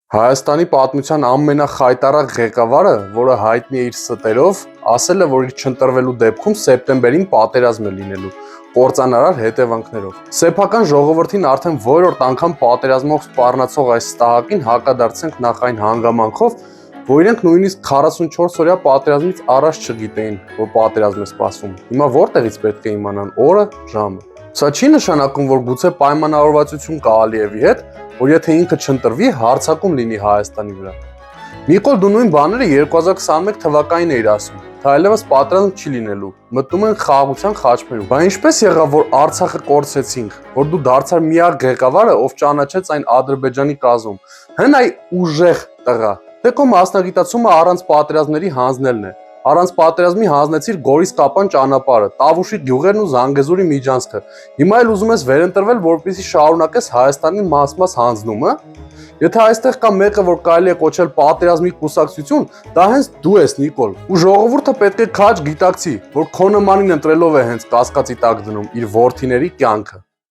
Հայաստանի պատմության ամենախայտառակ ղեկավարը, որը հայտնի է իր ստերով, ասել է, որ իր չընտրվելու դեպքում սեպտեմբերին պատերազմ է լինելու, կործանարար հետևանքներով։ Սեփական ժողովրդին արդեն որորդ անգամ պատերազմով սպառնացող այս ստահակին հակադարձենք նախ այն հանգամանքով, որ իրենք նույնիսկ 44-օրյա պատերազմից առաջ չգիտեին, որ պատերազմ է սպասում։ Հիմա որտեղից պետք է իմանան օրը, ժամը։ Սա չի նշանակում, որ գուցե պայմանավորվածություն կա Ալիևի հետ, որ եթե ինքը չընտրվի, հարձակում լինի Հայաստանի վրա։ Նիկոլ, դու նույն բաները 2021 թվականին էիր ասում, թե այլևս պատերազմ չի լինելու, մտնում են խաղաղության խաչմերուկ։ Բա ինչպես եղավ, որ Արցախը կորցրեցինք, որ դու դարձար միակ ղեկավարը, ով ճանաչեց այն Ադրբեջանի կազմում։ Հեն այ ուժեղ տղա։ Դե քո մասնագիտացումը առանց պատերազմների հանձնելն է։ Առանց պատերազմի հանձնեցիր Գորիս-Կապան ճանապարհը, Տավուշի գյուղերն ու Զանգեզուրի միջանցքը։ Հիմա էլ ուզում ես վերընտրվել, որպեսզի շարունակես Հայաստանին մաս-մաս հանձնումը։ Եթե այստեղ կա մեկը, որ կարելի է կոչել պատերազմի կուսակցություն, դա հենց դու ես, Նիկոլ։ Ու ժողովուրդը պետք է քաջ գիտակցի, որ քո նմանին ընտրելով է հենց կասկածի տակ դնում իր որդիների կյանքը։